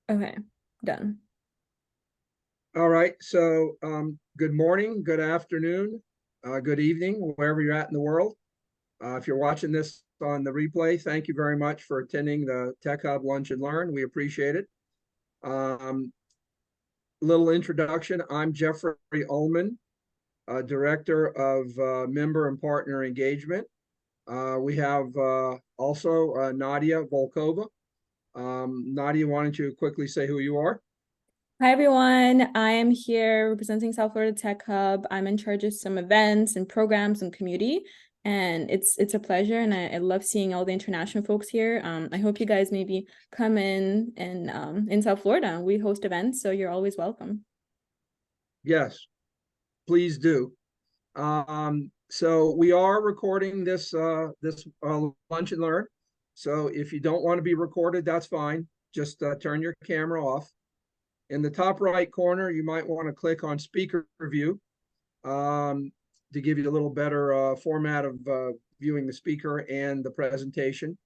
Okay, done. All right. So, good morning, good afternoon, good evening, wherever you're at in the world. If you're watching this on the replay, thank you very much for attending the Tech Hub Lunch and Learn. We appreciate it. Little introduction. I'm Jeffrey Ullman, Director of Member and Partner Engagement. We have also Nadia Volkova. Nadia, why don't you quickly say who you are? Hi, everyone. I am here representing South Florida Tech Hub. I'm in charge of some events and programs and community, and it's a pleasure, and I love seeing all the international folks here. I hope you guys maybe come in South Florida. We host events, so you're always welcome. Yes, please do. So we are recording this lunch and learn. So if you don't want to be recorded, that's fine. Just turn your camera off. In the top right corner, you might want to click on speaker review to give you a little better format of viewing the speaker and the presentation.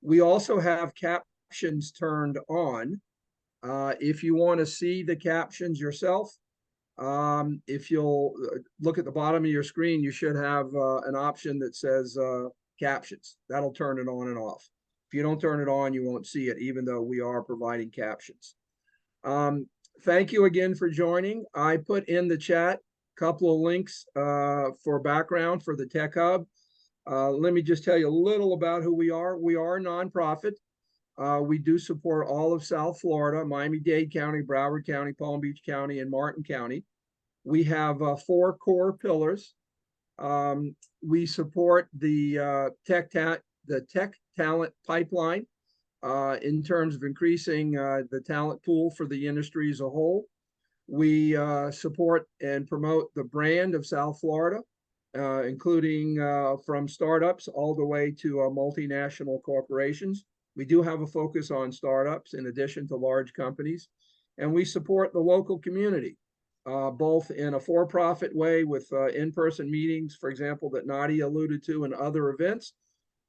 We also have captions turned on. If you want to see the captions yourself, if you'll look at the bottom of your screen, you should have an option that says captions. That'll turn it on and off. If you don't turn it on, you won't see it, even though we are providing captions. Thank you again for joining. I put in the chat a couple of links for background for the Tech Hub. Let me just tell you a little about who we are. We are a nonprofit. We do support all of South Florida, Miami-Dade County, Broward County, Palm Beach County, and Martin County. We have 4 core pillars. We support the tech talent pipeline in terms of increasing the talent pool for the industry as a whole. We support and promote the brand of South Florida, including from startups all the way to multinational corporations. We do have a focus on startups in addition to large companies, and we support the local community, both in a for-profit way with in-person meetings, for example, that Nadia alluded to, and other events,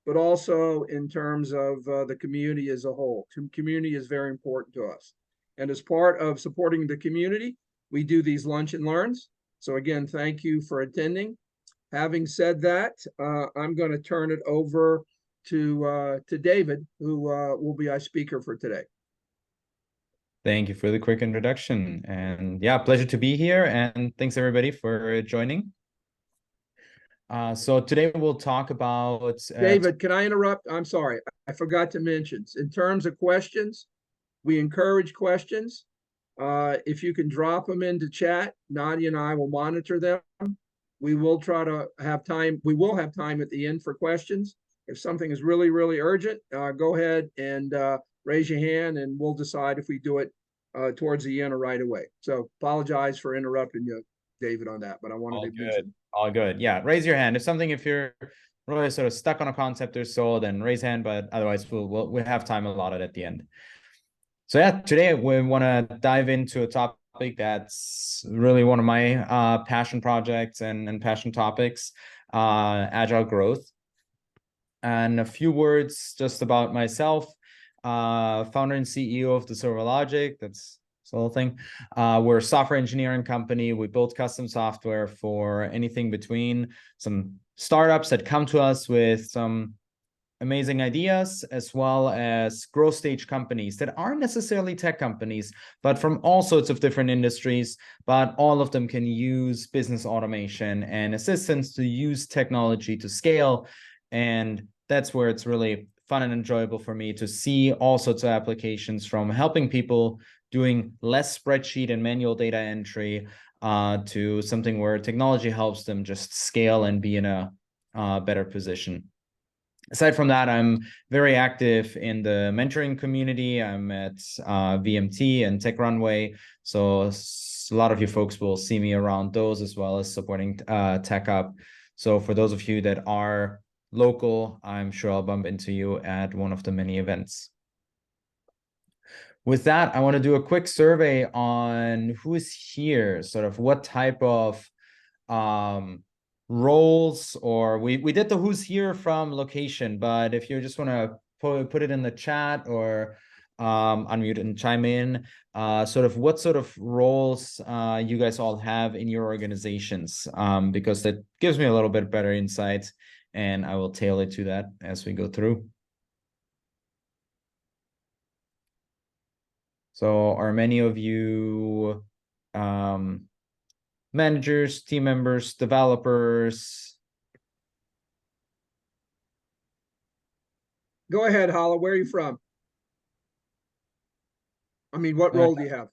but also in terms of the community as a whole. Community is very important to us. And as part of supporting the community, we do these lunch and learns. So again, thank you for attending. Having said that, I'm going to turn it over to David, who will be our speaker for today. Thank you for the quick introduction. And yeah, pleasure to be here. And thanks everybody for joining. So today we'll talk about... David, can I interrupt? I'm sorry. I forgot to mention, in terms of questions, we encourage questions. If you can drop them into chat, Nadia and I will monitor them. We will try to have time. We will have time at the end for questions. If something is really, really urgent, go ahead and raise your hand, and we'll decide if we do it towards the end or right away. So apologize for interrupting you, David, on that, but I wanted to mention. All good. Yeah, raise your hand. If you're really sort of stuck on a concept or so, then raise hand, but otherwise we'll have time allotted at the end. So yeah, today we want to dive into a topic that's really one of my passion projects and passion topics, agile growth. And a few words just about myself, founder and CEO of the Silver Logic. That's the whole thing. We're a software engineering company. We build custom software for anything between some startups that come to us with some amazing ideas, as well as growth stage companies that aren't necessarily tech companies, but from all sorts of different industries, but all of them can use business automation and assistance to use technology to scale. And that's where it's really fun and enjoyable for me to see all sorts of applications, from helping people doing less spreadsheet and manual data entry to something where technology helps them just scale and be in a better position. Aside from that, I'm very active in the mentoring community. I'm at VMT and Tech Runway. So a lot of you folks will see me around those, as well as supporting Tech Hub. So for those of you that are local, I'm sure I'll bump into you at one of the many events. With that, I want to do a quick survey on who is here, sort of what type of roles, or we did the who's here from location, but if you just want to put it in the chat or unmute and chime in. Sort of what sort of roles you guys all have in your organizations, because that gives me a little bit better insight, and I will tailor it to that as we go through. So are many of you managers, team members, developers? Go ahead, Hala. Where are you from? I mean, what role do you have?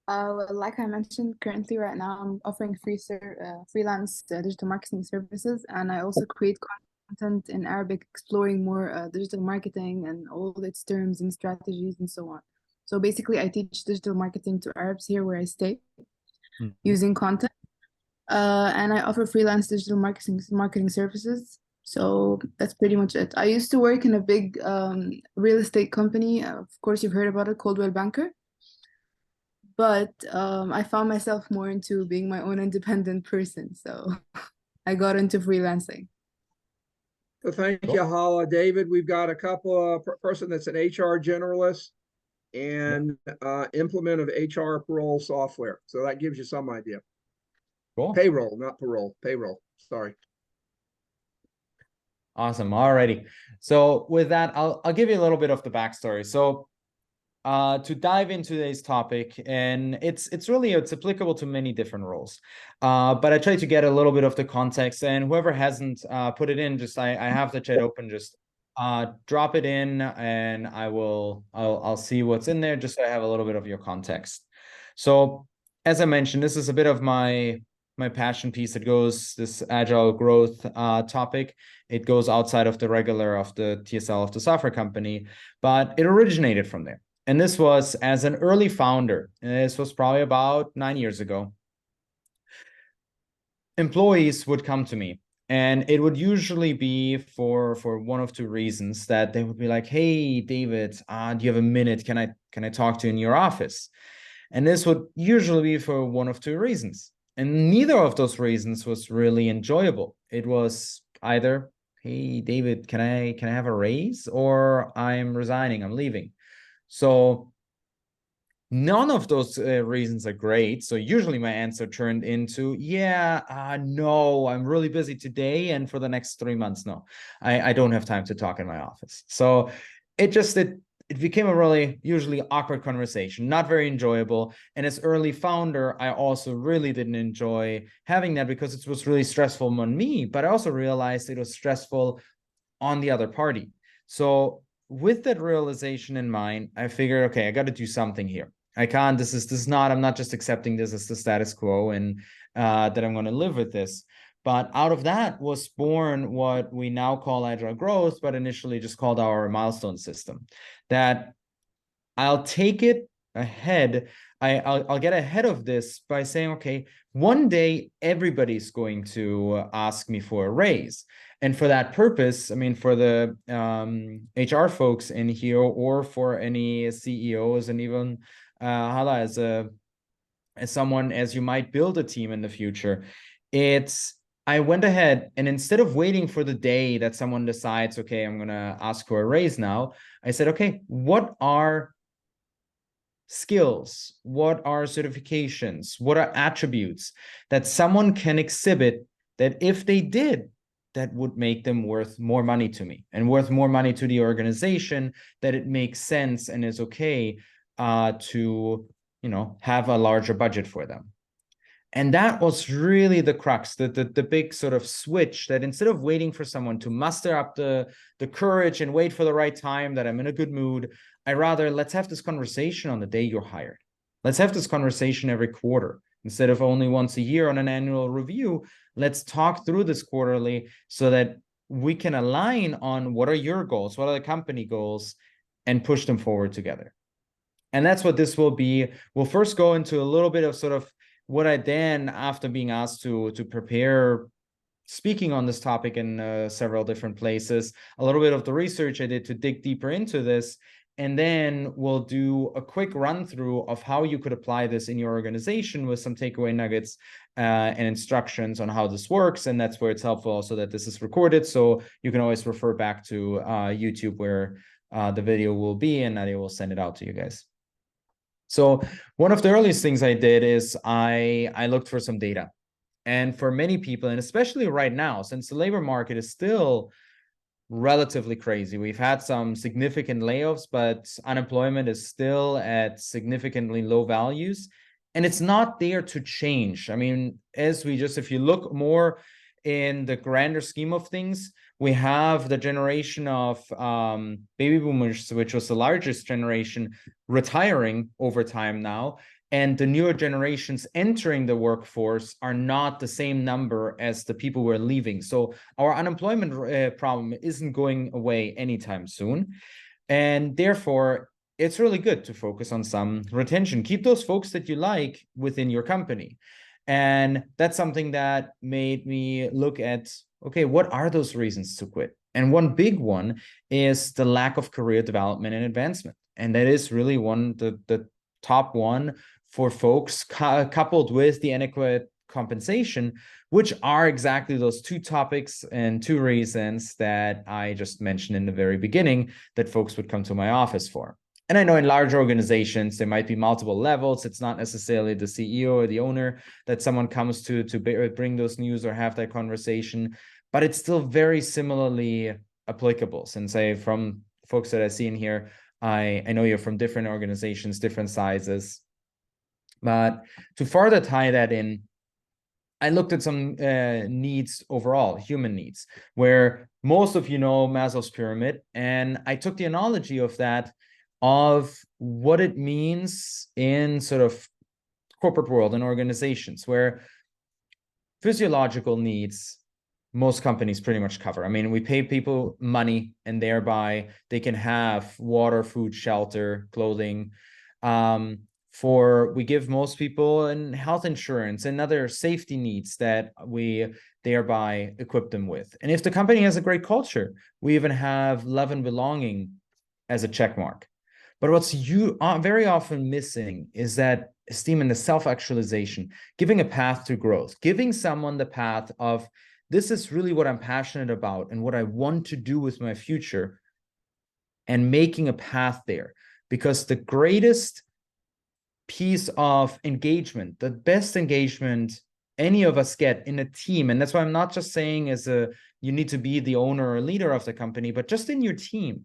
Well, like I mentioned, currently right now I'm offering freelance digital marketing services, and I also create content in Arabic, exploring more digital marketing and all its terms and strategies and so on. So basically, I teach digital marketing to Arabs here where I stay, using content, and I offer freelance digital marketing services. So that's pretty much it. I used to work in a big real estate company. Of course, you've heard about it, Coldwell Banker. But I found myself more into being my own independent person. So I got into freelancing. So thank you, Hala. David, we've got a couple of person that's an HR generalist and implement of HR parole software. So that gives you some idea. Cool. Payroll, not parole, payroll. Sorry. Awesome. Alrighty. So with that, I'll give you a little bit of the backstory. So to dive into today's topic, and it's applicable to many different roles, but I try to get a little bit of the context, and whoever hasn't put it in, just I have the chat open, just drop it in, and I'll see what's in there, just so I have a little bit of your context. So as I mentioned, this is a bit of my passion piece. It goes this agile growth topic. It goes outside of the regular of the TSL of the software company, but it originated from there. And this was as an early founder. And this was probably about 9 years ago. Employees would come to me, and it would usually be for one of two reasons. That they would be like, "Hey, David, do you have a minute? Can I talk to you in your office?" And this would usually be for one of two reasons. And neither of those reasons was really enjoyable. It was either, "Hey, David, can I have a raise?" or "I'm resigning, I'm leaving." So none of those reasons are great. So usually my answer turned into, no, I'm really busy today, and for the next 3 months, no, I don't have time to talk in my office. So it became a really usually awkward conversation, not very enjoyable. And as early founder, I also really didn't enjoy having that, because it was really stressful on me, but I also realized it was stressful on the other party. So with that realization in mind, I figured, okay, I got to do something here. I can't, I'm not just accepting this as the status quo and that I'm going to live with this. But out of that was born what we now call agile growth, but initially just called our milestone system. That I'll take it ahead. I'll get ahead of this by saying, okay, one day everybody's going to ask me for a raise. And for that purpose, I mean, for the HR folks in here, or for any CEOs, and even Hala as someone, as you might build a team in the future, I went ahead, and instead of waiting for the day that someone decides, okay, I'm going to ask for a raise now, I said, okay, what are skills, what are certifications, what are attributes that someone can exhibit that if they did, that would make them worth more money to me and worth more money to the organization, that it makes sense and is okay to, have a larger budget for them. And that was really the crux, the big sort of switch, that instead of waiting for someone to muster up the courage and wait for the right time, that I'm in a good mood, let's have this conversation on the day you're hired. Let's have this conversation every quarter. Instead of only once a year on an annual review, let's talk through this quarterly so that we can align on what are your goals, what are the company goals, and push them forward together. And that's what this will be. We'll first go into a little bit of sort of what I then, after being asked to prepare speaking on this topic in several different places, a little bit of the research I did to dig deeper into this. And then we'll do a quick run through of how you could apply this in your organization with some takeaway nuggets and instructions on how this works. And that's where it's helpful also that this is recorded. So you can always refer back to YouTube, where the video will be, and Nadia will send it out to you guys. So one of the earliest things I did is I looked for some data. And for many people, and especially right now, since the labor market is still relatively crazy, we've had some significant layoffs, but unemployment is still at significantly low values. And it's not there to change. I mean, if you look more in the grander scheme of things, we have the generation of baby boomers, which was the largest generation, retiring over time now. And the newer generations entering the workforce are not the same number as the people who are leaving. So our unemployment problem isn't going away anytime soon. And therefore, it's really good to focus on some retention. Keep those folks that you like within your company. And that's something that made me look at, okay, what are those reasons to quit? And one big one is the lack of career development and advancement. And that is really the top one for folks, coupled with the inadequate compensation, which are exactly those two topics and two reasons that I just mentioned in the very beginning that folks would come to my office for. And I know in large organizations, there might be multiple levels. It's not necessarily the CEO or the owner that someone comes to bring those news or have that conversation, but it's still very similarly applicable. Since from folks that I see in here, I know you're from different organizations, different sizes. But to further tie that in, I looked at some needs overall, human needs, where most of you know Maslow's pyramid. And I took the analogy of that, of what it means in sort of corporate world and organizations, where physiological needs, most companies pretty much cover. I mean, we pay people money and thereby they can have water, food, shelter, clothing. We give most people health insurance and other safety needs that we thereby equip them with. And if the company has a great culture, we even have love and belonging as a check mark. But what's very often missing is that esteem and the self-actualization, giving a path to growth, giving someone the path of, this is really what I'm passionate about and what I want to do with my future, and making a path there. Because the greatest piece of engagement, the best engagement any of us get in a team, and that's why I'm not just saying you need to be the owner or leader of the company, but just in your team,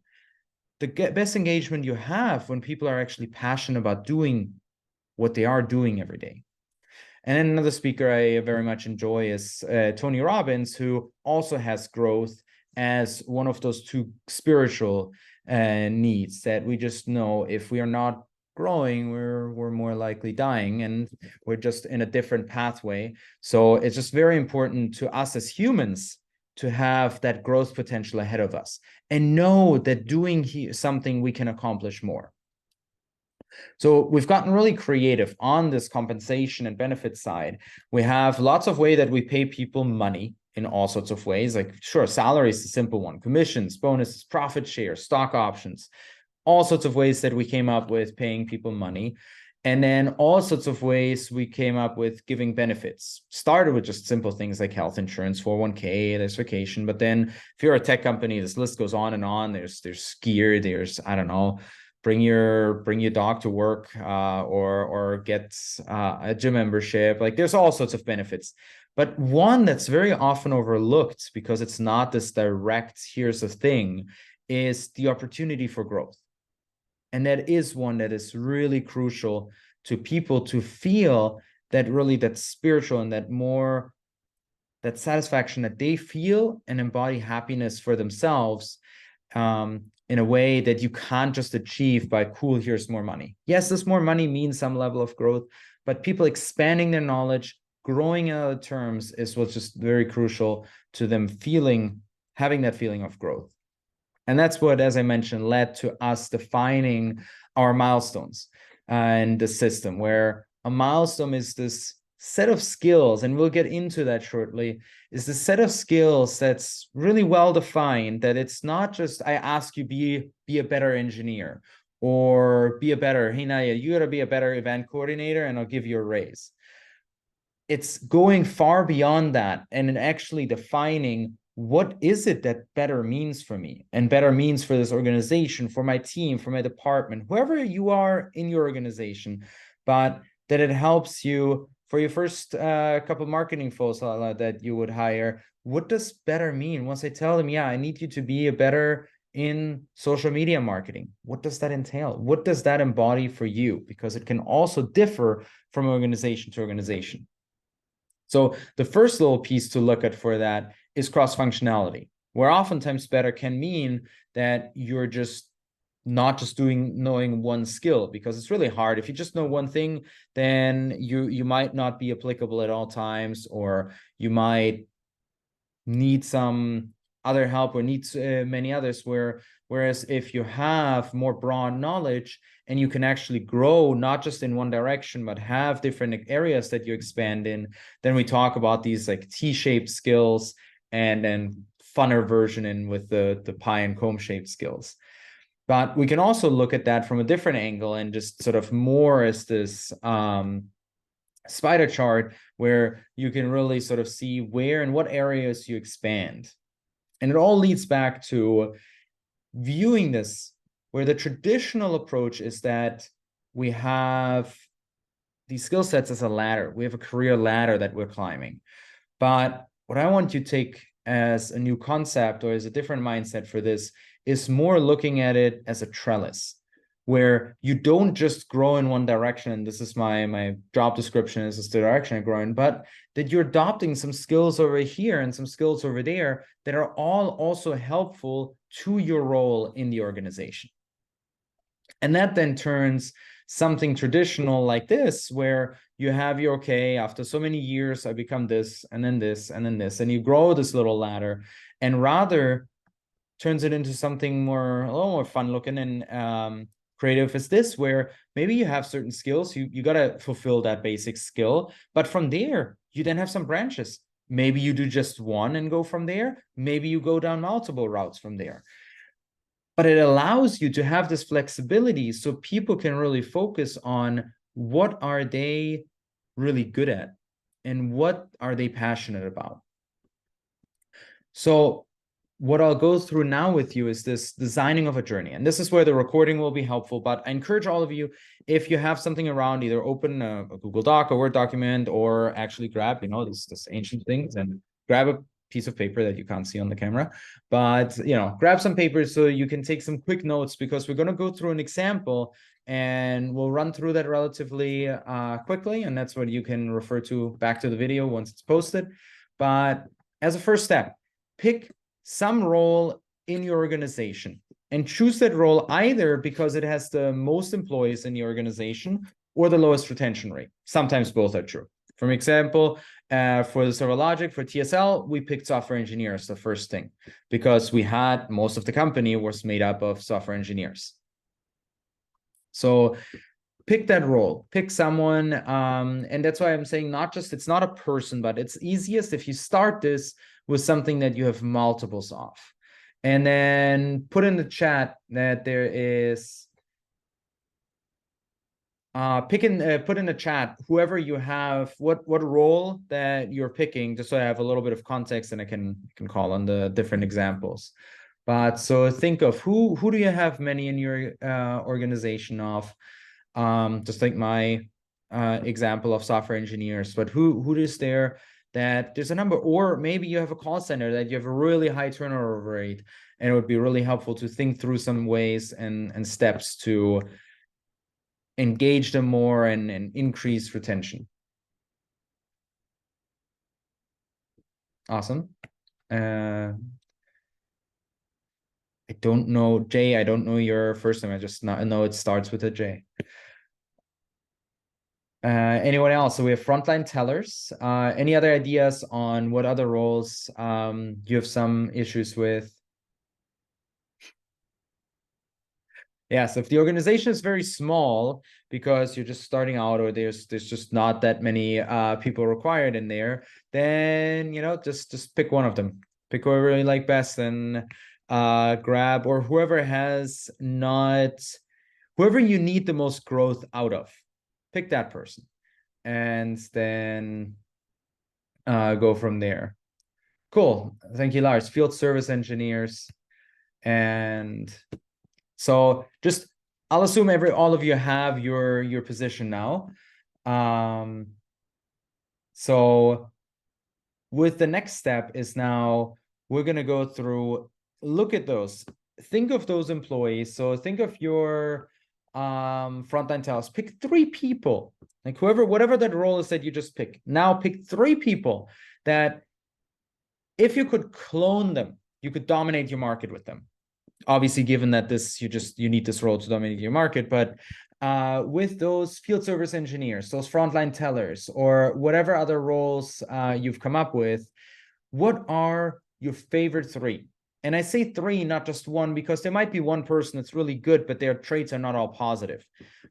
the best engagement you have when people are actually passionate about doing what they are doing every day. And then another speaker I very much enjoy is Tony Robbins, who also has growth as one of those two spiritual needs that we just know if we are not growing, we're more likely dying, and we're just in a different pathway. So it's just very important to us as humans to have that growth potential ahead of us and know that doing something we can accomplish more. So we've gotten really creative on this compensation and benefit side. We have lots of ways that we pay people money in all sorts of ways. Like, sure, salary is the simple one, commissions, bonuses, profit share, stock options, all sorts of ways that we came up with paying people money. And then all sorts of ways we came up with giving benefits. Started with just simple things like health insurance, 401k, there's vacation. But then if you're a tech company, this list goes on and on. There's skier, there's, I don't know, bring your dog to work, or get a gym membership. Like, there's all sorts of benefits. But one that's very often overlooked because it's not this direct, here's the thing, is the opportunity for growth. And that is one that is really crucial to people to feel that really that spiritual and that satisfaction that they feel and embody happiness for themselves in a way that you can't just achieve by, cool, here's more money. Yes, this more money means some level of growth, but people expanding their knowledge, growing in other terms is what's just very crucial to them having that feeling of growth. And that's what, as I mentioned, led to us defining our milestones and the system, where a milestone is this set of skills, and we'll get into that shortly, is the set of skills that's really well defined, that it's not just, I ask you, be a better engineer, or hey, Nadia, you gotta be a better event coordinator and I'll give you a raise. It's going far beyond that and actually defining what is it that better means for me and better means for this organization, for my team, for my department, whoever you are in your organization, but that it helps you for your first couple marketing folks that you would hire. What does better mean? Once I tell them, yeah, I need you to be a better in social media marketing, what does that entail? What does that embody for you? Because it can also differ from organization to organization. So the first little piece to look at for that is cross-functionality, where oftentimes better can mean that you're just not just knowing one skill, because it's really hard. If you just know one thing, then you might not be applicable at all times, or you might need some other help or need many others, whereas if you have more broad knowledge and you can actually grow not just in one direction but have different areas that you expand in, then we talk about these like T-shaped skills and then funner version in with the pie and comb shaped skills. But we can also look at that from a different angle and just sort of more as this spider chart where you can really sort of see where and what areas you expand. And it all leads back to viewing this, where the traditional approach is that we have these skill sets as a ladder. We have a career ladder that we're climbing. But what I want you to take as a new concept or as a different mindset for this is more looking at it as a trellis, where you don't just grow in one direction, and this is my job description, this is the direction I grow in, but that you're adopting some skills over here and some skills over there that are all also helpful to your role in the organization. And that then turns something traditional like this, where you have your, okay, after so many years, I become this, and then this, and then this, and you grow this little ladder, and rather turns it into something more, a little more fun looking and creative is this, where maybe you have certain skills, you got to fulfill that basic skill, but from there, you then have some branches. Maybe you do just one and go from there. Maybe you go down multiple routes from there. But it allows you to have this flexibility so people can really focus on what are they really good at and what are they passionate about. So what I'll go through now with you is this designing of a journey. And this is where the recording will be helpful, but I encourage all of you, if you have something around, either open a Google Doc, a Word document, or actually grab, this ancient things and grab a piece of paper that you can't see on the camera, but, grab some paper so you can take some quick notes, because we're going to go through an example and we'll run through that relatively quickly. And that's what you can refer to back to the video once it's posted. But as a first step, pick some role in your organization and choose that role either because it has the most employees in the organization or the lowest retention rate. Sometimes both are true. For example, for the server logic, for TSL, we picked software engineers the first thing because we had most of the company was made up of software engineers. So pick that role, pick someone. And that's why I'm saying not just, it's not a person, but it's easiest if you start this with something that you have multiples of. And then put in the chat that there is, put in the chat, whoever you have, what role that you're picking, just so I have a little bit of context and I can call on the different examples. But so think of who do you have many in your organization of, just like my example of software engineers, but who is there that there's a number, or maybe you have a call center that you have a really high turnover rate, and it would be really helpful to think through some ways and steps to engage them more and increase retention. Awesome. I don't know, Jay, I don't know your first name. I just know it starts with a J. Anyone else? So we have frontline tellers. Any other ideas on what other roles you have some issues with? Yeah, so if the organization is very small because you're just starting out, or there's just not that many people required in there, then just pick one of them. Pick whoever you like best and grab, or whoever you need the most growth out of. Pick that person and then go from there. Cool. Thank you, Lars. Field service engineers. And so just, I'll assume all of you have your position now. So with the next step is now we're going to go through, look at those, think of those employees. So think of your frontline tasks, pick 3 people, like whatever that role is that you just pick. Now pick 3 people that if you could clone them, you could dominate your market with them. Obviously, given that you need this role to dominate your market, but with those field service engineers, those frontline tellers, or whatever other roles you've come up with, what are your favorite 3? And I say 3, not just 1, because there might be one person that's really good, but their traits are not all positive.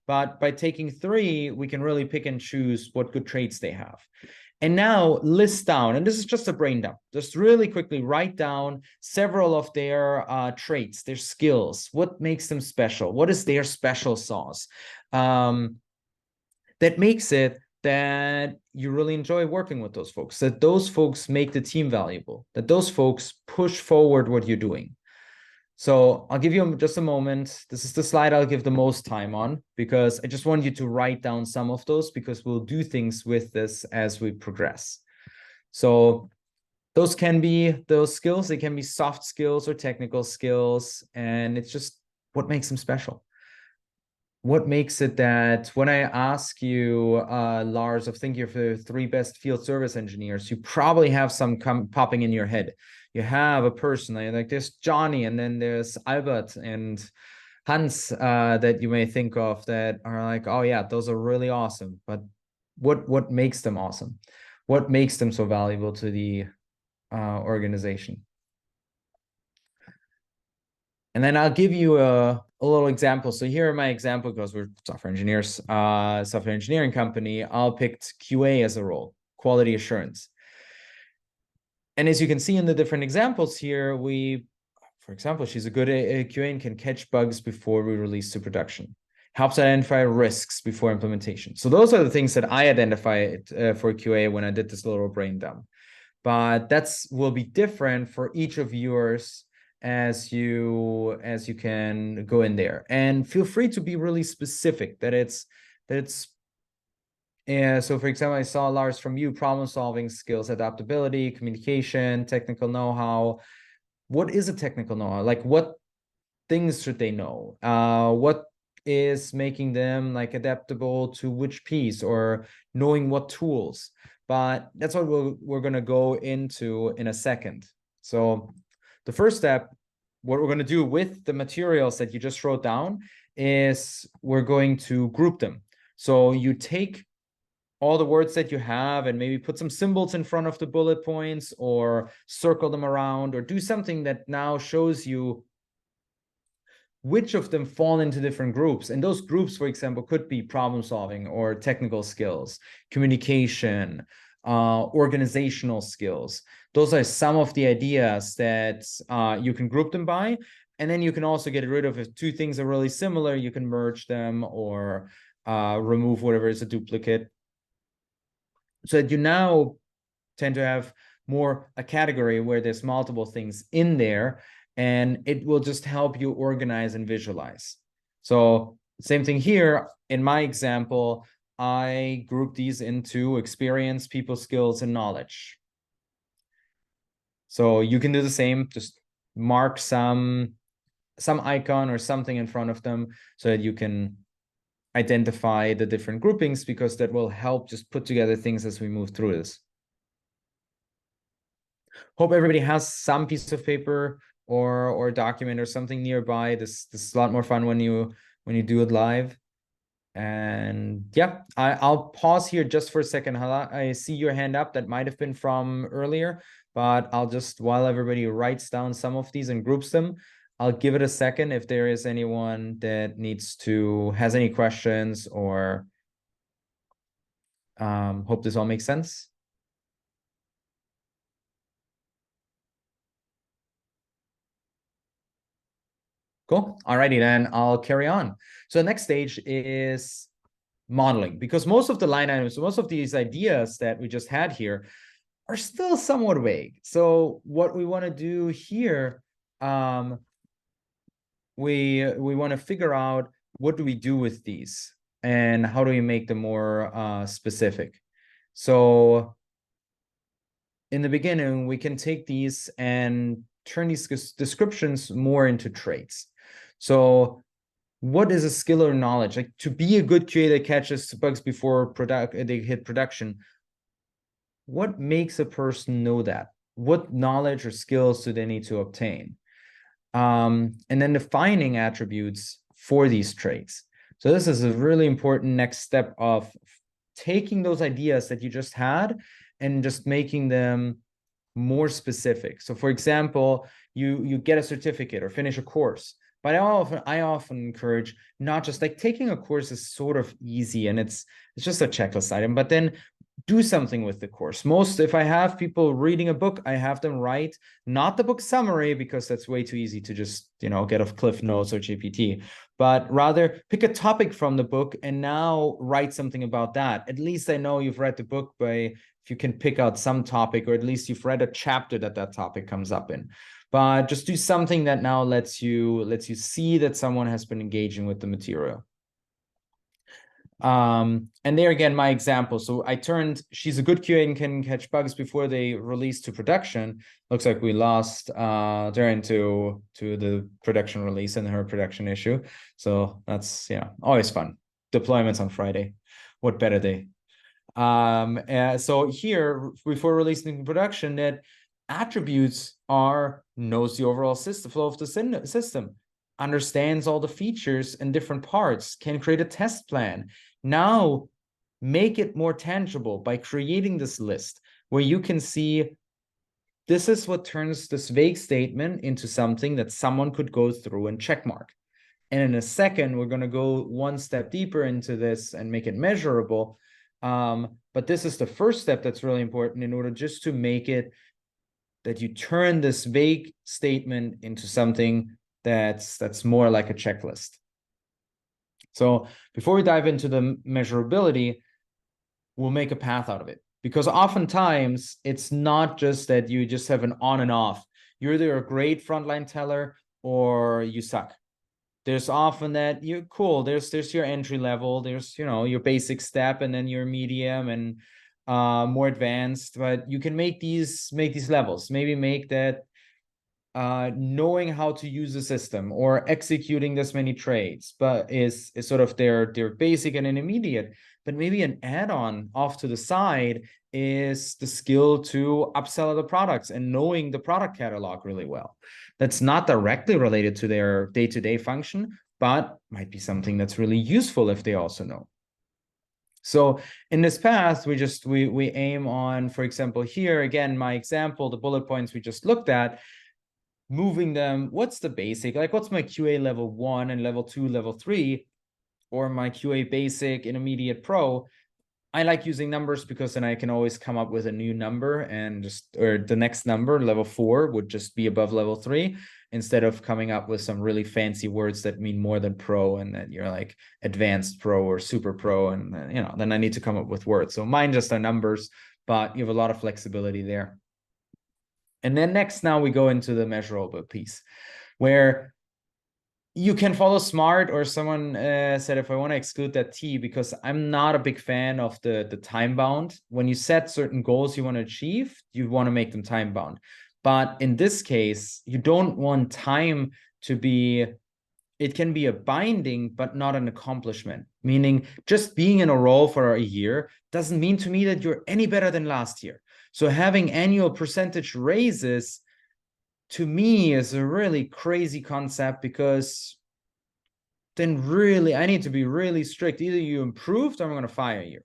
But by taking 3, we can really pick and choose what good traits they have. And now list down, and this is just a brain dump, just really quickly write down several of their traits, their skills, what makes them special, what is their special sauce that makes it that you really enjoy working with those folks, that those folks make the team valuable, that those folks push forward what you're doing. So I'll give you just a moment. This is the slide I'll give the most time on, because I just want you to write down some of those, because we'll do things with this as we progress. So those can be those skills. They can be soft skills or technical skills. And it's just what makes them special. What makes it that when I ask you, Lars, of thinking of the 3 best field service engineers, you probably have some popping in your head. You have a person like there's Johnny, and then there's Albert and Hans that you may think of that are like, oh yeah, those are really awesome. But what makes them awesome? What makes them so valuable to the organization? And then I'll give you a little example. So here are my example, because we're software engineers, software engineering company. I'll pick QA as a role, quality assurance. And as you can see in the different examples here, for example, she's a good QA and can catch bugs before we release to production. Helps identify risks before implementation. So those are the things that I identified for QA when I did this little brain dump. But will be different for each of yours as you can go in there. And feel free to be really specific that it's so for example, I saw, Lars, from you, problem-solving skills, adaptability, communication, technical know-how. What is a technical know-how? Like, what things should they know? What is making them like adaptable to which piece, or knowing what tools? But that's what we're going to go into in a second. So the first step, what we're going to do with the materials that you just wrote down, is we're going to group them. So you take all the words that you have and maybe put some symbols in front of the bullet points, or circle them around, or do something that now shows you which of them fall into different groups. And those groups, for example, could be problem solving or technical skills, communication, organizational skills. Those are some of the ideas that you can group them by. And then you can also get rid of, if 2 things are really similar, you can merge them, or remove whatever is a duplicate. So that you now tend to have more a category where there's multiple things in there, and it will just help you organize and visualize. So same thing here. In my example, I group these into experience, people skills, and knowledge. So you can do the same, just mark some icon or something in front of them so that you can identify the different groupings, because that will help just put together things as we move through this. Hope everybody has some piece of paper or document or something nearby. This is a lot more fun when you do it live. And yeah, I'll pause here just for a second. Hala, I see your hand up. That might have been from earlier, but I'll just, while everybody writes down some of these and groups them, I'll give it a second if there is anyone that has any questions, or hope this all makes sense. Cool. Alrighty, then I'll carry on. So the next stage is modeling, because most of the line items, most of these ideas that we just had here are still somewhat vague. So what we want to do here, we want to figure out what do we do with these and how do we make them more specific. So in the beginning, we can take these and turn these descriptions more into traits. So what is a skill or knowledge? Like, to be a good QA that catches bugs before they hit production, what makes a person know that? What knowledge or skills do they need to obtain? And then defining attributes for these traits. So this is a really important next step of taking those ideas that you just had and just making them more specific. So for example, you get a certificate or finish a course. But I often encourage not just like taking a course is sort of easy and it's just a checklist item, but then do something with the course. If I have people reading a book, I have them write not the book summary, because that's way too easy to just, get off Cliff Notes or GPT, but rather pick a topic from the book and now write something about that. At least I know you've read the book if you can pick out some topic, or at least you've read a chapter that topic comes up in. But just do something that now lets you see that someone has been engaging with the material. And there again, my example. So I she's a good QA and can catch bugs before they release to production. Looks like we lost Darren to the production release and her production issue. So that's, always fun. Deployments on Friday. What better day? So here, before releasing to production, that attributes knows the overall flow of the system, understands all the features and different parts, can create a test plan. Now, make it more tangible by creating this list where you can see this is what turns this vague statement into something that someone could go through and check mark. And in a second, we're going to go one step deeper into this and make it measurable. But this is the first step that's really important in order just to make it that you turn this vague statement into something that's more like a checklist. So before we dive into the measurability, we'll make a path out of it. Because oftentimes it's not just that you just have an on and off. You're either a great frontline teller or you suck. There's often that you're cool. There's your entry level. There's, your basic step, and then your medium and more advanced. But you can make these levels. Maybe make that knowing how to use the system or executing this many trades, but is sort of their basic and intermediate. But maybe an add-on off to the side is the skill to upsell other products and knowing the product catalog really well. That's not directly related to their day-to-day function, but might be something that's really useful if they also know. So in this path, we aim on, for example, here, again, my example, the bullet points we just looked at, moving them, what's the basic, like what's my QA level 1 and level 2, level 3, or my QA basic, intermediate, pro. I like using numbers because then I can always come up with a new number or the next number, level 4, would just be above level 3, instead of coming up with some really fancy words that mean more than pro, and then you're like advanced pro or super pro, and then I need to come up with words. So mine just are numbers, but you have a lot of flexibility there. And then next, now we go into the measurable piece, where you can follow SMART, or someone said, if I want to exclude that T, because I'm not a big fan of the time bound. When you set certain goals you want to achieve, you want to make them time bound. But in this case, you don't want time to be, it can be a binding, but not an accomplishment. Meaning just being in a role for a year doesn't mean to me that you're any better than last year. So having annual percentage raises, to me, is a really crazy concept, because then really I need to be really strict. Either you improved or I'm going to fire you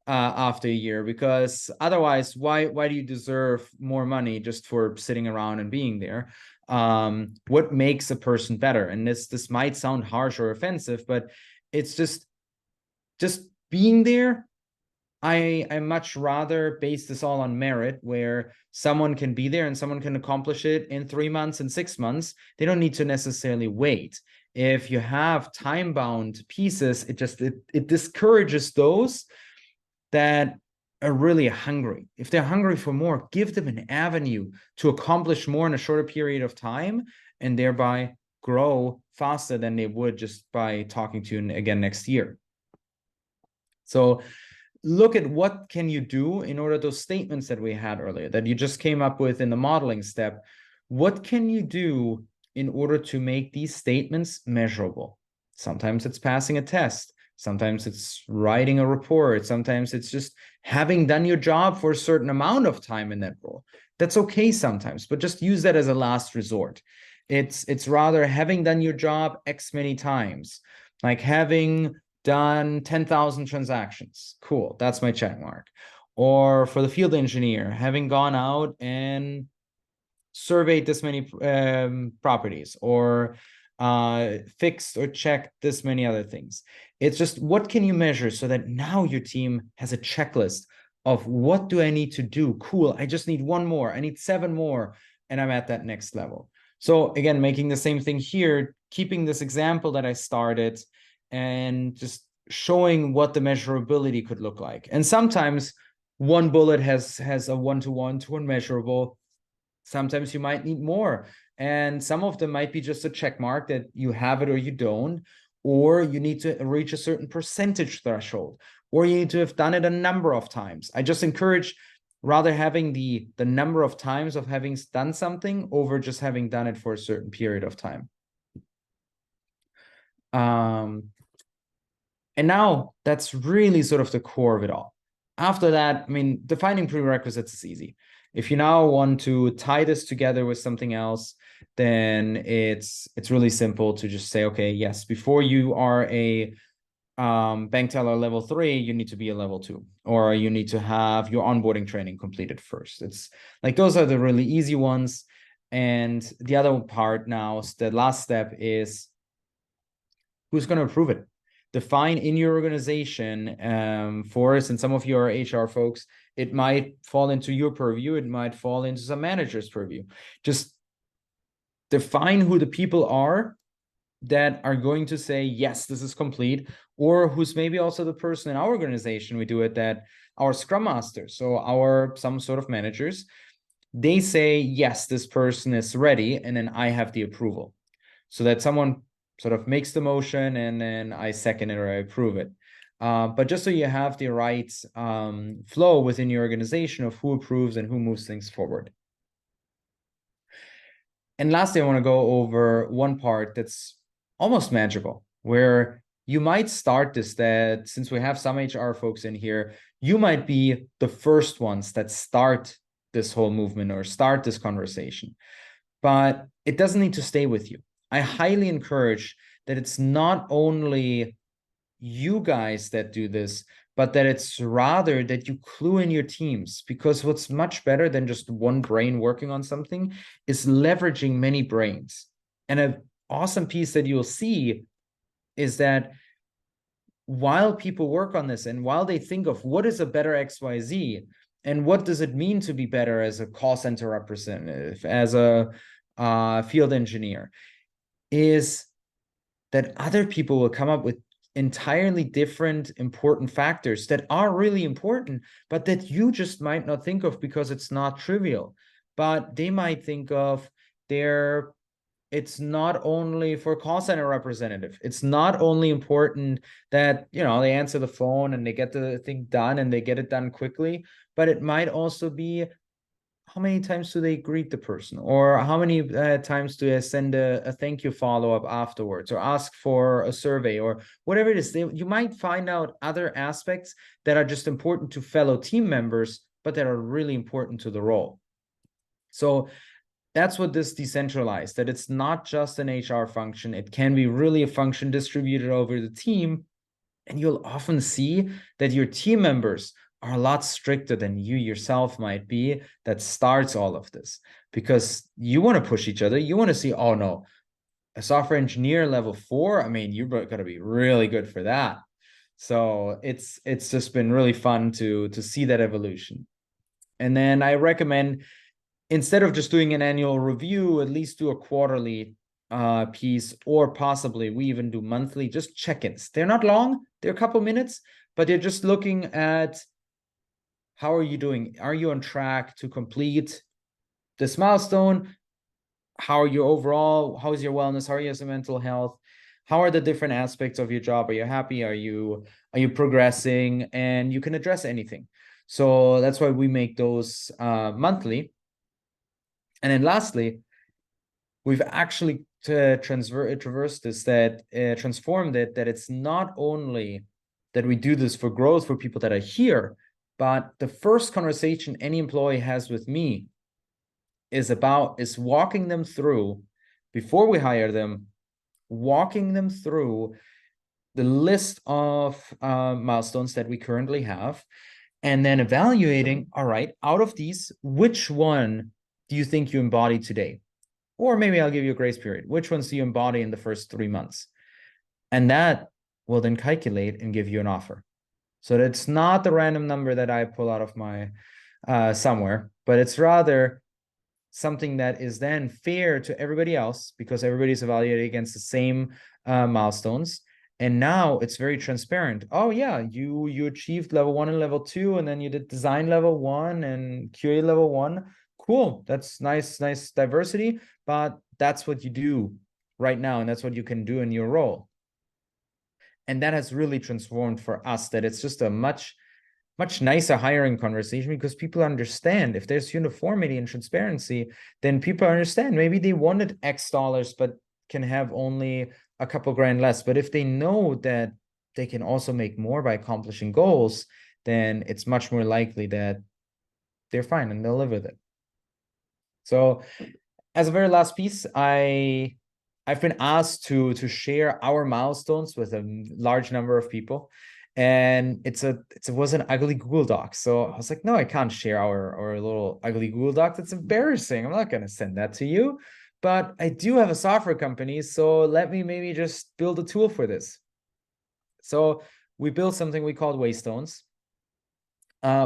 after a year, because otherwise, why do you deserve more money just for sitting around and being there? What makes a person better? And this might sound harsh or offensive, but it's just being there. I much rather base this all on merit, where someone can be there and someone can accomplish it in 3 months and 6 months. They don't need to necessarily wait. If you have time-bound pieces, it discourages those that are really hungry. If they're hungry for more, give them an avenue to accomplish more in a shorter period of time and thereby grow faster than they would just by talking to you again next year. So look at what can you do in order those statements that we had earlier that you just came up with in the modeling step. What can you do in order to make these statements measurable? Sometimes it's passing a test. Sometimes it's writing a report. Sometimes it's just having done your job for a certain amount of time in that role. That's okay sometimes, but just use that as a last resort. It's rather having done your job X many times, like having done 10,000 transactions. Cool, that's my check mark. Or for the field engineer, having gone out and surveyed this many properties, or fixed or checked this many other things. It's just, what can you measure so that now your team has a checklist of what do I need to do? Cool, I just need one more, I need 7 more, and I'm at that next level. So again, making the same thing here, keeping this example that I started and just showing what the measurability could look like. And sometimes one bullet has a one-to-one to unmeasurable. Sometimes you might need more. And some of them might be just a check mark that you have it or you don't, or you need to reach a certain percentage threshold, or you need to have done it a number of times. I just encourage rather having the number of times of having done something over just having done it for a certain period of time. And now that's really sort of the core of it all. After that, I mean, defining prerequisites is easy. If you now want to tie this together with something else, then it's really simple to just say, okay, yes, before you are a bank teller level 3, you need to be a level 2, or you need to have your onboarding training completed first. It's like, those are the really easy ones. And the other part now, the last step is, who's going to approve it? Define in your organization, for us, and some of your HR folks, it might fall into your purview, it might fall into some manager's purview. Just define who the people are that are going to say, yes, this is complete, or who's maybe also the person in our organization, we do it, that our scrum masters, so some sort of managers, they say, yes, this person is ready, and then I have the approval. So that someone sort of makes the motion and then I second it or I approve it. But just so you have the right flow within your organization of who approves and who moves things forward. And lastly, I want to go over one part that's almost magical, where you might start this, that since we have some HR folks in here, you might be the first ones that start this whole movement or start this conversation. But it doesn't need to stay with you. I highly encourage that it's not only you guys that do this, but that it's rather that you clue in your teams, because what's much better than just one brain working on something is leveraging many brains. And an awesome piece that you'll see is that while people work on this and while they think of what is a better XYZ and what does it mean to be better as a call center representative, as a field engineer, is that other people will come up with entirely different important factors that are really important, but that you just might not think of because it's not trivial. But they might think of it's not only for call center representative. It's not only important that, they answer the phone and they get the thing done and they get it done quickly, but it might also be, how many times do they greet the person, or how many times do they send a thank you follow-up afterwards, or ask for a survey, or whatever it is. You might find out other aspects that are just important to fellow team members, but that are really important to the role. So that's what this decentralized, that it's not just an HR function. It can be really a function distributed over the team. And you'll often see that your team members are a lot stricter than you yourself might be, that starts all of this, because you want to push each other. You want to see, oh no, a software engineer level 4, I mean, you're going to be really good for that. So it's just been really fun to see that evolution. And then I recommend, instead of just doing an annual review, at least do a quarterly piece, or possibly we even do monthly, just check-ins. They're not long, they're a couple minutes, but they're just looking at How are you doing? Are you on track to complete this milestone? How are you overall? How is your wellness? How are you as a mental health? How are the different aspects of your job? Are you happy? Are you progressing? And you can address anything. So that's why we make those monthly. And then lastly, we've actually transformed it, that it's not only that we do this for growth for people that are here, but the first conversation any employee has with me is walking them through, before we hire them, walking them through the list of milestones that we currently have, and then evaluating, all right, out of these, which one do you think you embody today? Or maybe I'll give you a grace period. Which ones do you embody in the first 3 months? And that will then calculate and give you an offer. So it's not the random number that I pull out of my somewhere, but it's rather something that is then fair to everybody else, because everybody's evaluated against the same milestones. And now it's very transparent. Oh yeah, you achieved level 1 and level 2, and then you did design level 1 and QA level 1. Cool, that's nice diversity, but that's what you do right now, and that's what you can do in your role. And that has really transformed for us, that it's just a much nicer hiring conversation, because people understand if there's uniformity and transparency, then people understand maybe they wanted X dollars, but can have only a couple grand less. But if they know that they can also make more by accomplishing goals, then it's much more likely that they're fine and they'll live with it. So as a very last piece, I've been asked to share our milestones with a large number of people, and it was an ugly Google Doc. So I was like, no, I can't share our little ugly Google Doc. That's embarrassing. I'm not going to send that to you. But I do have a software company, so let me maybe just build a tool for this. So we built something we called Waystones,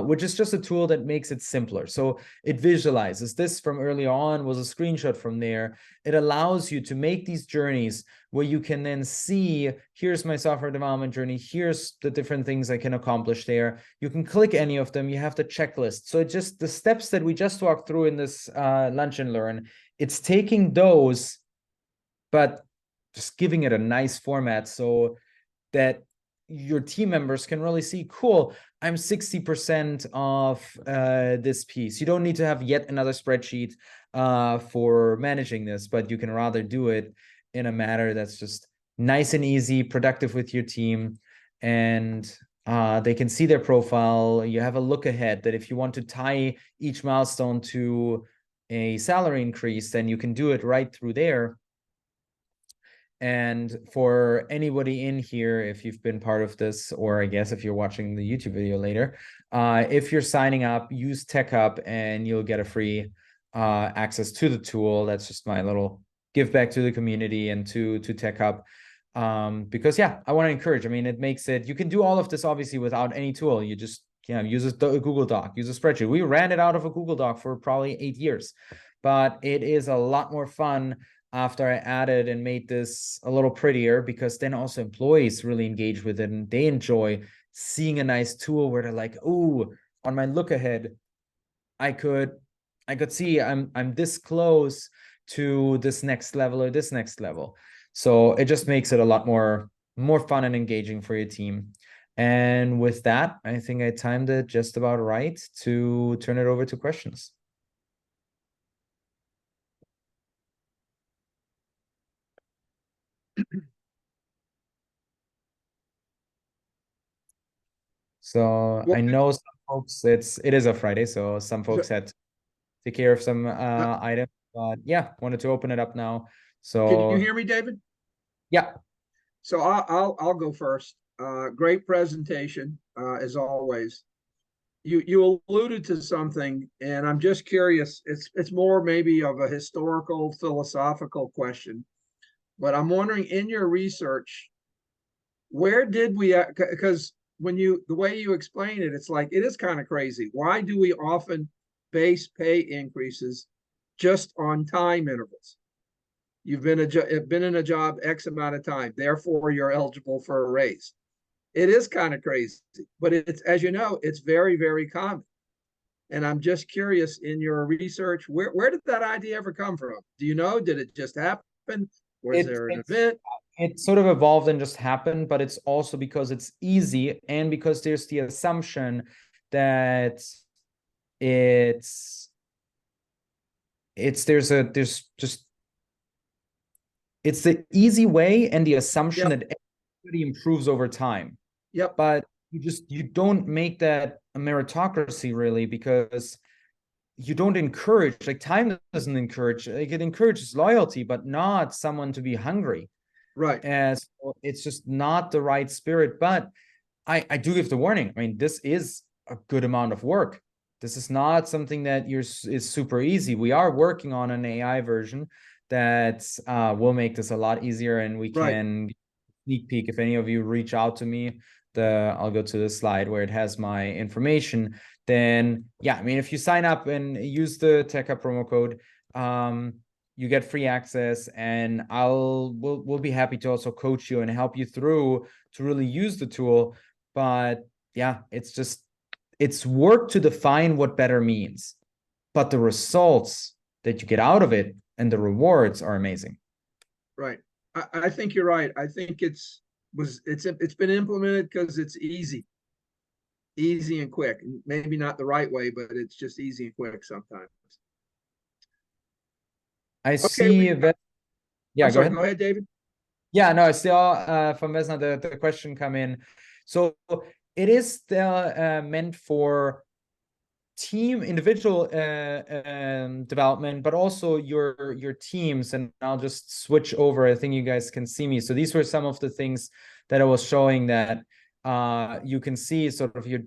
which is just a tool that makes it simpler. So it visualizes this from early on, was a screenshot from there. It allows you to make these journeys where you can then see, here's my software development journey, here's the different things I can accomplish there. You can click any of them, you have the checklist. So it just, the steps that we just walked through in this Lunch and Learn, it's taking those, but just giving it a nice format so that your team members can really see, cool, I'm 60% of this piece. You don't need to have yet another spreadsheet for managing this, but you can rather do it in a manner that's just nice and easy, productive with your team, and they can see their profile. You have a look ahead that if you want to tie each milestone to a salary increase, then you can do it right through there. And for anybody in here, if you've been part of this, or I guess if you're watching the YouTube video later, if you're signing up, use TechHub and you'll get a free access to the tool. That's just my little give back to the community and to TechHub. Because yeah, I want to encourage, I mean, it makes it, you can do all of this obviously without any tool. You just, use a Google Doc, use a spreadsheet. We ran it out of a Google Doc for probably 8 years, but it is a lot more fun after I added and made this a little prettier, because then also employees really engage with it and they enjoy seeing a nice tool where they're like, oh, on my look ahead, I could see I'm this close to this next level or this next level. So it just makes it a lot more fun and engaging for your team. And with that, I think I timed it just about right to turn it over to questions. So I know some folks, it is a Friday, so some folks had to take care of some items, but yeah, wanted to open it up now. So Can you hear me, David? Yeah. So I'll go first. Great presentation, as always. You alluded to something, and I'm just curious. It's more maybe of a historical, philosophical question, but I'm wondering, in your research, where did we? Because the way you explain it, it's like it is kind of crazy. Why do we often base pay increases just on time intervals? You've been in a job X amount of time, therefore you're eligible for a raise. It is kind of crazy, but it's, as you know, it's very, very common. And I'm just curious, in your research, where did that idea ever come from? Do you know? Did it just happen? Was there an event? It sort of evolved and just happened, but it's also because it's easy and because there's the assumption that it's the easy way and the assumption Yep. that everybody improves over time. Yep. But you don't make that a meritocracy, really, because you don't encourage, like, time doesn't encourage, like, it encourages loyalty, but not someone to be hungry. Right. And so it's just not the right spirit. But I do give the warning. I mean, this is a good amount of work. This is not something that is super easy. We are working on an AI version that will make this a lot easier, and we can sneak peek. If any of you reach out to me, I'll go to the slide where it has my information. Then yeah, I mean, if you sign up and use the TechHub promo code, you get free access, and we'll be happy to also coach you and help you through to really use the tool. But yeah, it's work to define what better means, but the results that you get out of it and the rewards are amazing. Right. I think you're right. I think it's been implemented because it's easy and quick. Maybe not the right way, but it's just easy and quick sometimes. I see that. Yeah, go ahead. Go ahead, David. Yeah, no, I saw from Vesna the question come in. So it is still meant for individual development, but also your teams. And I'll just switch over. I think you guys can see me. So these were some of the things that I was showing that you can see sort of you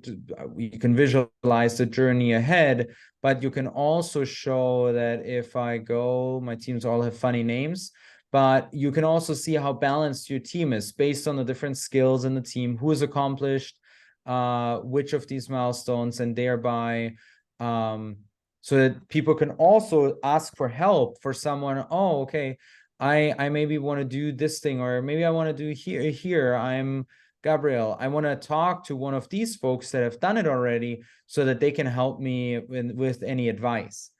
can visualize the journey ahead, but you can also show that if I go, my teams all have funny names, but you can also see how balanced your team is based on the different skills in the team, who is accomplished which of these milestones, and thereby so that people can also ask for help for someone. Oh, okay, I maybe want to do this thing, or maybe I want to do here. I'm Gabriel. I want to talk to one of these folks that have done it already so that they can help me with any advice.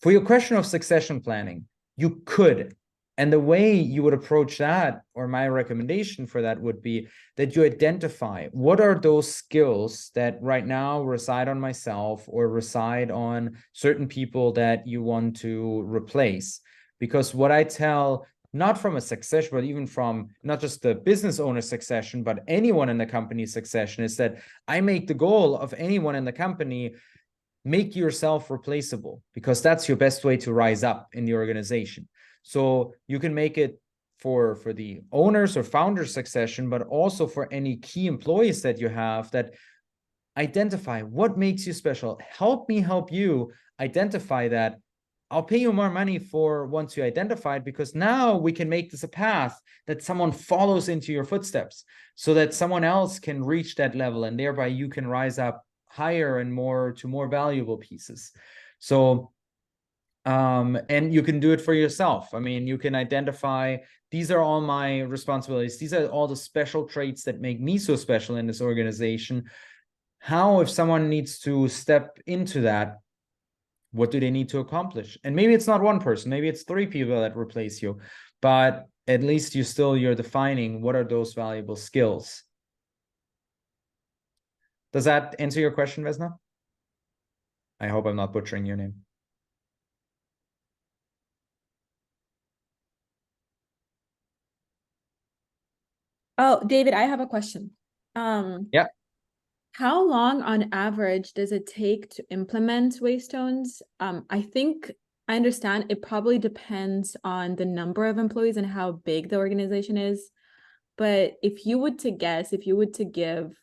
For your question of succession planning, you could. And the way you would approach that, or my recommendation for that, would be that you identify what are those skills that right now reside on myself or reside on certain people that you want to replace. Because what I tell, not from a succession, but even from not just the business owner succession, but anyone in the company succession, is that I make the goal of anyone in the company, make yourself replaceable, because that's your best way to rise up in the organization. So you can make it for the owners or founders succession, but also for any key employees that you have, that identify what makes you special. Help me help you identify that. I'll pay you more money for once you identify it, because now we can make this a path that someone follows into your footsteps so that someone else can reach that level, and thereby you can rise up higher and more valuable pieces. So and you can do it for yourself. I mean, you can identify, these are all my responsibilities. These are all the special traits that make me so special in this organization. How, if someone needs to step into that, what do they need to accomplish? And maybe it's not one person, maybe it's 3 people that replace you, but at least you're defining what are those valuable skills. Does that answer your question, Vesna? I hope I'm not butchering your name. Oh, David, I have a question. Yeah. How long on average does it take to implement Waystones? I think I understand it probably depends on the number of employees and how big the organization is. But if you would to guess, if you would to give,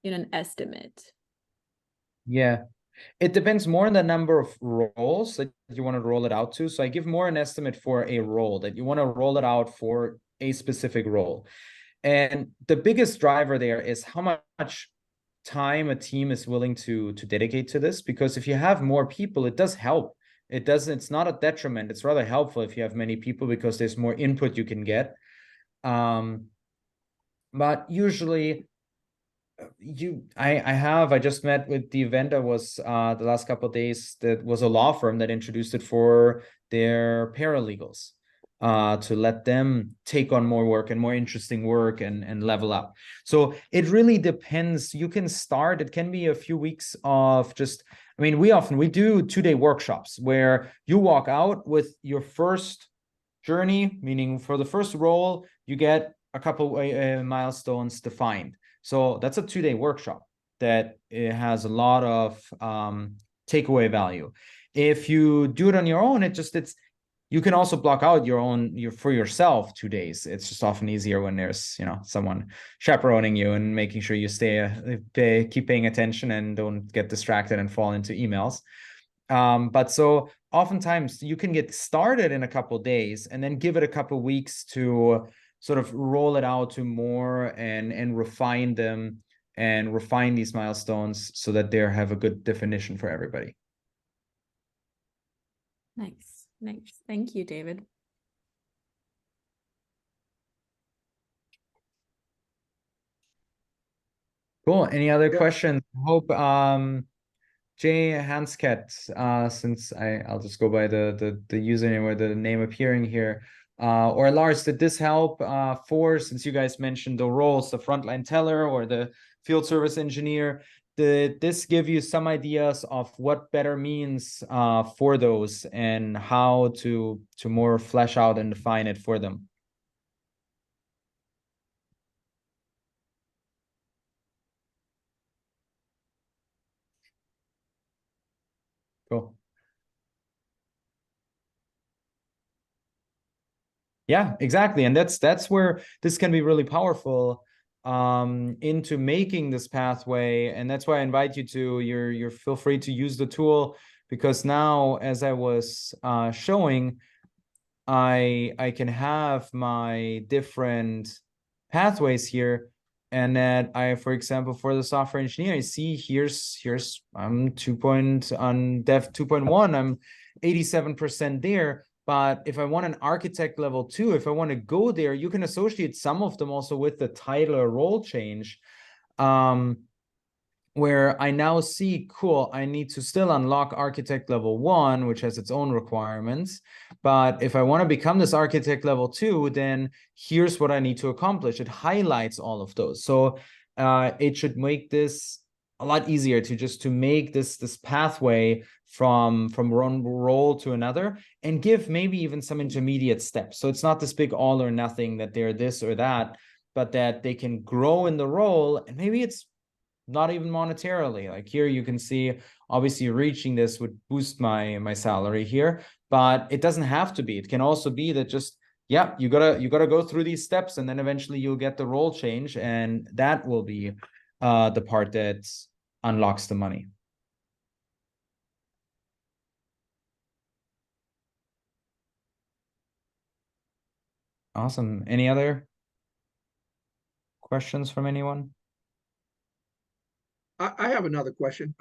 an estimate. Yeah, it depends more on the number of roles that you want to roll it out to. So I give more an estimate for a role that you want to roll it out for a specific role. And the biggest driver there is how much time a team is willing to dedicate to this. Because if you have more people, it does help. It's not a detriment. It's rather helpful if you have many people, because there's more input you can get. But usually I just met with the event that was the last couple of days, that was a law firm that introduced it for their paralegals, to let them take on more work and more interesting work and level up. So it really depends. You can start, it can be a few weeks of just, I mean, we do 2-day workshops where you walk out with your first journey, meaning for the first role, you get a couple milestones defined. So that's a 2-day workshop that it has a lot of takeaway value. If you do it on your own, you can also block out for yourself 2 days. It's just often easier when there's, someone chaperoning you and making sure you keep paying attention and don't get distracted and fall into emails. But so oftentimes you can get started in a couple days and then give it a couple weeks to sort of roll it out to more and refine them and refine these milestones so that they have a good definition for everybody. Nice. Thank you, David. Cool. Any other questions? I hope Jay Hansket, since I'll just go by the username or the name appearing here, or Lars, did this help since you guys mentioned the roles, the frontline teller or the field service engineer, did this give you some ideas of what better means for those and how to more flesh out and define it for them? Cool. Yeah, exactly. And that's where this can be really powerful into making this pathway. And that's why I invite you to your feel free to use the tool, because now, as I was showing, I can have my different pathways here. And that for example, for the software engineer, I see here's I'm on dev 2.1, I'm 87% there. But if I want an architect level 2, if I want to go there, you can associate some of them also with the title or role change, where I now see, cool, I need to still unlock architect level 1, which has its own requirements. But if I want to become this architect level 2, then here's what I need to accomplish. It highlights all of those. So it should make this a lot easier to make this pathway from one role to another, and give maybe even some intermediate steps. So it's not this big all or nothing that they're this or that, but that they can grow in the role. And maybe it's not even monetarily. Like here you can see, obviously reaching this would boost my salary here, but it doesn't have to be. It can also be that just, yeah, you gotta go through these steps, and then eventually you'll get the role change, and that will be the part that unlocks the money. Awesome. Any other questions from anyone? I have another question.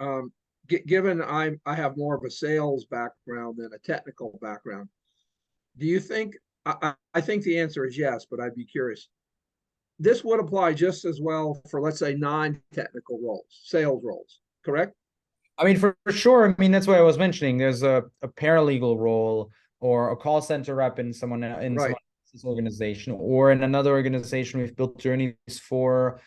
Given I have more of a sales background than a technical background, do you think, I think the answer is yes, but I'd be curious. This would apply just as well for, let's say, non-technical roles, sales roles, correct? I mean, for sure. I mean, that's what I was mentioning. There's a paralegal role or a call center rep in someone else's organization, or in another organization we've built journeys for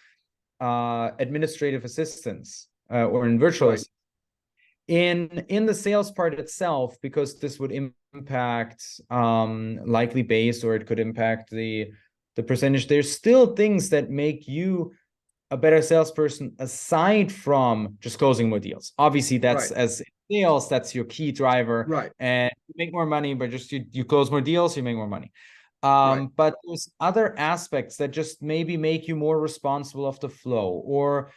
administrative assistants or in virtual assistants. In the sales part itself, because this would impact likely base, or it could impact the percentage, there's still things that make you a better salesperson aside from just closing more deals. Obviously, that's as sales, that's your key driver. Right. And you make more money, but just you close more deals, you make more money. But there's other aspects that just maybe make you more responsible of the flow, or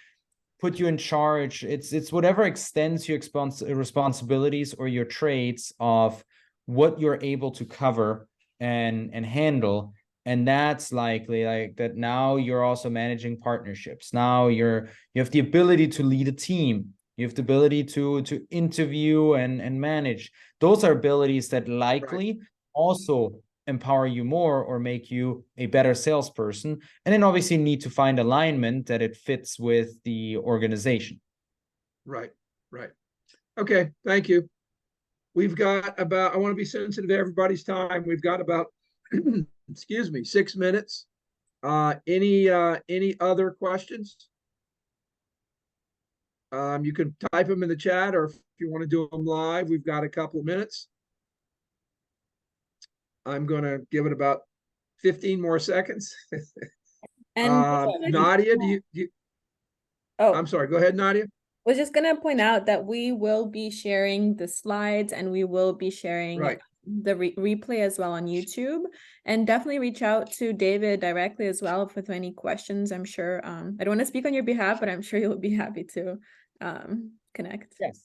put you in charge. It's whatever extends your responsibilities or your traits of what you're able to cover and handle. And that's likely like that. Now you're also managing partnerships. Now you have the ability to lead a team. You have the ability to interview and manage. Those are abilities that likely also empower you more or make you a better salesperson. And then obviously need to find alignment that it fits with the organization. Right, right. Okay, thank you. We've got about, I want to be sensitive to everybody's time. We've got about, excuse me, 6 minutes. Any other questions? You can type them in the chat, or if you want to do them live, we've got a couple of minutes. I'm going to give it about 15 more seconds. And Nadia, oh, I'm sorry, go ahead, Nadia. was just gonna point out that we will be sharing the slides and we will be sharing Right. the replay as well on YouTube. And definitely reach out to David directly as well with any questions. I'm sure I don't want to speak on your behalf, but I'm sure you'll be happy to connect. Yes.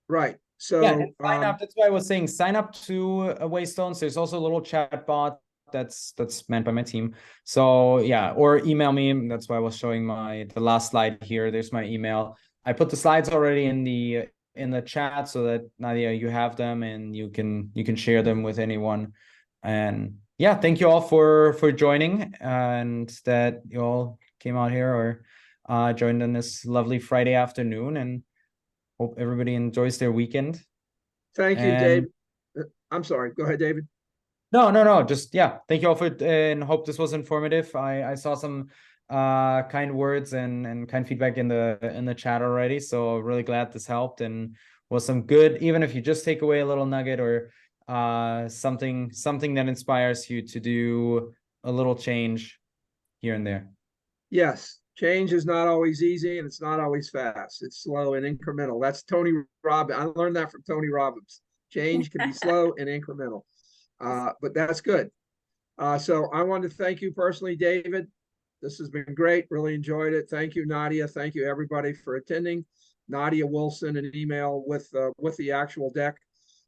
Right. So yeah, and sign up. That's why I was saying sign up to Waystones. There's also a little chat bot that's meant by my team. So yeah, or email me. That's why I was showing the last slide here. There's my email. I put the slides already in the chat so that Nadia, you have them and you can share them with anyone. And yeah, thank you all for joining and that you all came out here or joined on this lovely Friday afternoon, and hope everybody enjoys their weekend. thank you, Dave. I'm sorry. Go ahead, David. No. Just yeah. Thank you all for and hope this was informative. I saw some kind words and kind feedback in the chat already. So really glad this helped and was some good, even if you just take away a little nugget or something that inspires you to do a little change here and there. Yes. Change is not always easy and it's not always fast. It's slow and incremental. That's Tony Robbins. I learned that from Tony Robbins. Change can be slow and incremental, but that's good. So I want to thank you personally, David. This has been great. Really enjoyed it. Thank you, Nadia. Thank you, everybody, for attending. Nadia will send an email with the actual deck.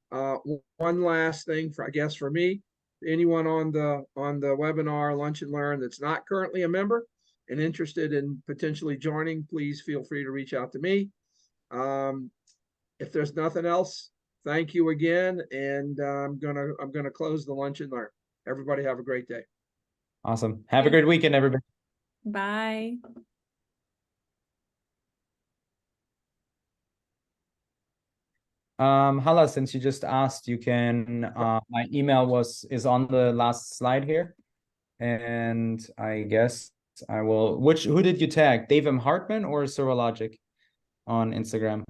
One last thing, for me, anyone on the webinar Lunch and Learn that's not currently a member and interested in potentially joining, please feel free to reach out to me. If there's nothing else, thank you again, and I'm gonna close the Lunch and Learn. Everybody have a great day. Awesome. Have a great weekend, everybody. Bye. Hala, since you just asked, you can my email is on the last slide here. And I guess I will who did you tag? Dave M. Hartman or Serologic on Instagram?